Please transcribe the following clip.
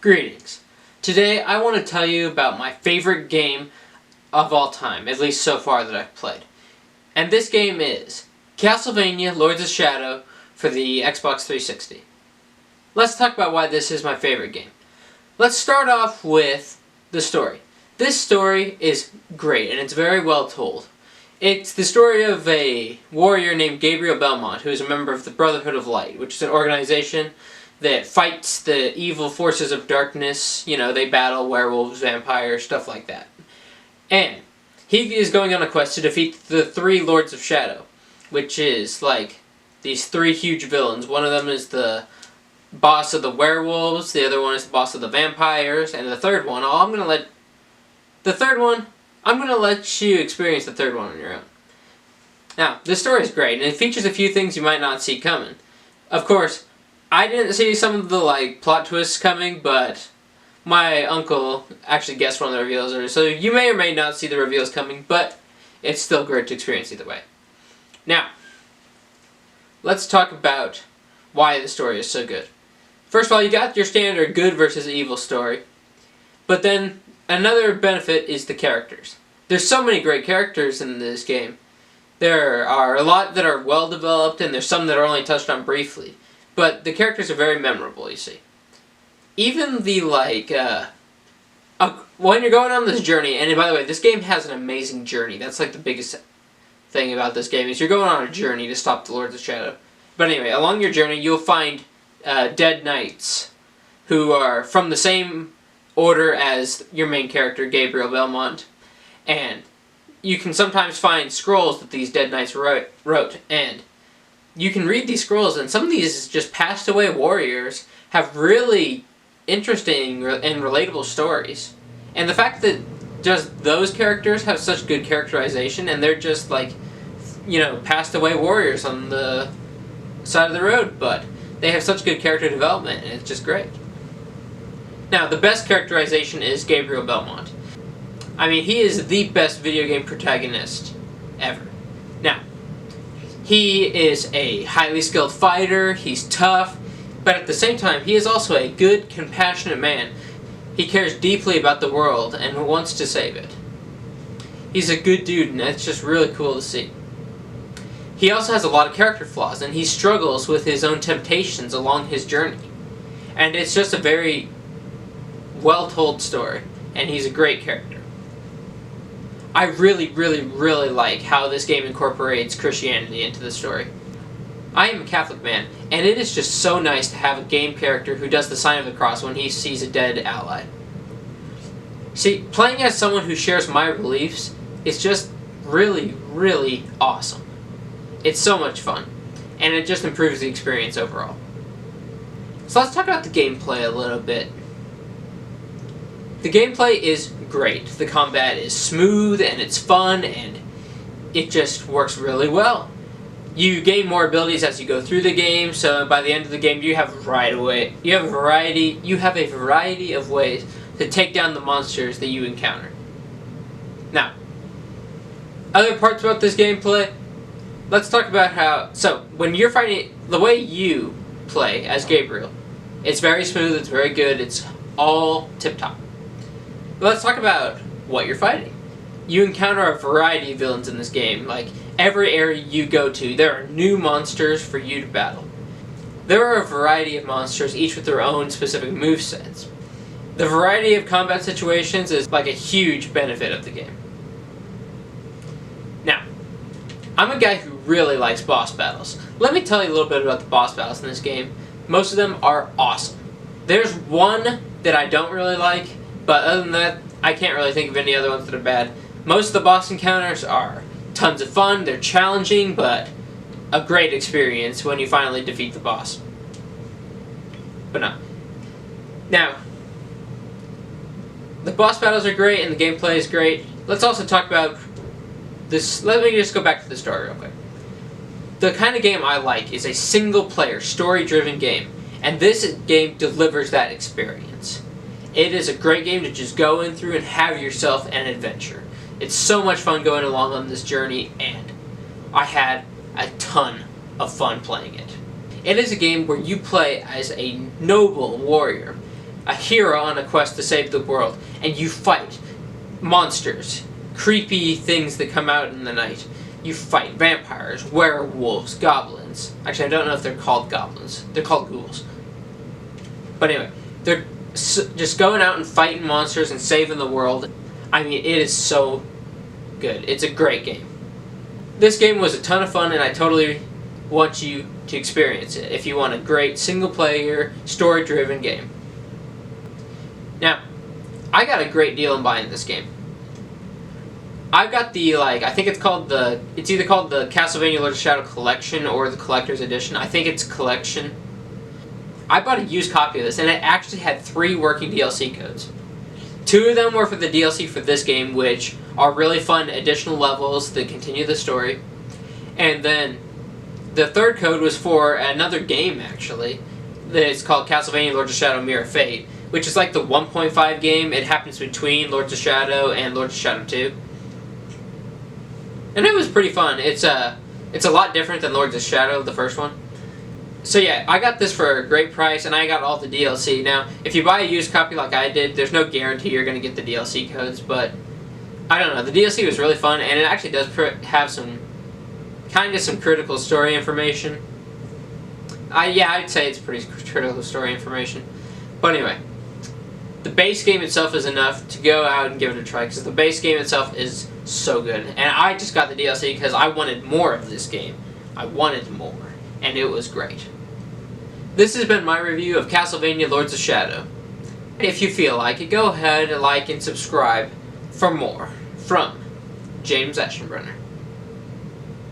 Greetings. Today I want to tell you about my favorite game of all time, at least so far that I've played. And this game is Castlevania Lords of Shadow for the Xbox 360. Let's talk about why this is my favorite game. Let's start off with the story. This story is great and it's very well told. It's the story of a warrior named Gabriel Belmont, who is a member of the Brotherhood of Light, which is an organization that fights the evil forces of darkness. You know, they battle werewolves, vampires, stuff like that. And he is going on a quest to defeat the three Lords of Shadow, which is like these three huge villains. One of them is the boss of the werewolves, the other one is the boss of the vampires, and the third one, I'm gonna let you experience the third one on your own. Now, this story is great, and it features a few things you might not see coming. Of course, I didn't see some of the plot twists coming, but my uncle actually guessed one of the reveals, so you may or may not see the reveals coming, but it's still great to experience either way. Now, let's talk about why the story is so good. First of all, you got your standard good versus evil story, but then another benefit is the characters. There's so many great characters in this game. There are a lot that are well developed, and there's some that are only touched on briefly. But the characters are very memorable, you see. Even the, when you're going on this journey, and by the way, this game has an amazing journey. That's the biggest thing about this game, is you're going on a journey to stop the Lords of Shadow. But anyway, along your journey, you'll find dead knights who are from the same order as your main character, Gabriel Belmont. And you can sometimes find scrolls that these dead knights wrote, and you can read these scrolls, and some of these just passed away warriors have really interesting and relatable stories. And the fact that just those characters have such good characterization, and they're just passed away warriors on the side of the road, but they have such good character development, and it's just great. Now, the best characterization is Gabriel Belmont. I mean, he is the best video game protagonist ever. Now, he is a highly skilled fighter, he's tough, but at the same time, he is also a good, compassionate man. He cares deeply about the world and wants to save it. He's a good dude, and that's just really cool to see. He also has a lot of character flaws, and he struggles with his own temptations along his journey. And it's just a very well-told story, and he's a great character. I really, really, really like how this game incorporates Christianity into the story. I am a Catholic man, and it is just so nice to have a game character who does the sign of the cross when he sees a dead ally. See, playing as someone who shares my beliefs is just really, really awesome. It's so much fun, and it just improves the experience overall. So let's talk about the gameplay a little bit. The gameplay is great. The combat is smooth and it's fun and it just works really well. You gain more abilities as you go through the game, so by the end of the game you have a variety of ways to take down the monsters that you encounter. Now, other parts about this gameplay, let's talk about when you're fighting, the way you play as Gabriel, it's very smooth, it's very good, it's all tip-top. Let's talk about what you're fighting. You encounter a variety of villains in this game. Every area you go to, there are new monsters for you to battle. There are a variety of monsters, each with their own specific movesets. The variety of combat situations is a huge benefit of the game. Now, I'm a guy who really likes boss battles. Let me tell you a little bit about the boss battles in this game. Most of them are awesome. There's one that I don't really like, but other than that, I can't really think of any other ones that are bad. Most of the boss encounters are tons of fun, they're challenging, but a great experience when you finally defeat the boss. But no. Now, the boss battles are great and the gameplay is great. Let's also talk about this. Let me just go back to the story real quick. The kind of game I like is a single-player, story-driven game, and this game delivers that experience. It is a great game to just go in through and have yourself an adventure. It's so much fun going along on this journey, and I had a ton of fun playing it. It is a game where you play as a noble warrior a hero on a quest to save the world, and you fight monsters, creepy things that come out in the night. You fight vampires, werewolves, goblins. Actually, I don't know if they're called goblins. They're called ghouls. But anyway, they're just going out and fighting monsters and saving the world. I mean, it is so good. It's a great game. This game was a ton of fun, and I totally want you to experience it if you want a great single-player, story-driven game. Now, I got a great deal in buying this game. I've got the, I think it's either called the Castlevania Lords of Shadow Collection or the Collector's Edition. I think it's Collection. I bought a used copy of this, and it actually had 3 working DLC codes. 2 of them were for the DLC for this game, which are really fun additional levels that continue the story. And then the 3rd code was for another game, actually. It's called Castlevania Lords of Shadow Mirror of Fate, which is like the 1.5 game. It happens between Lords of Shadow and Lords of Shadow 2. And it was pretty fun. It's a lot different than Lords of Shadow, the first one. So yeah, I got this for a great price, and I got all the DLC. Now, if you buy a used copy like I did, there's no guarantee you're going to get the DLC codes, but I don't know. The DLC was really fun, and it actually does have some critical story information. I'd say it's pretty critical story information. But anyway, the base game itself is enough to go out and give it a try, because the base game itself is so good. And I just got the DLC because I wanted more of this game. I wanted more, and it was great. This has been my review of Castlevania Lords of Shadow. If you feel like it, go ahead and like and subscribe for more from James Aschenbrenner.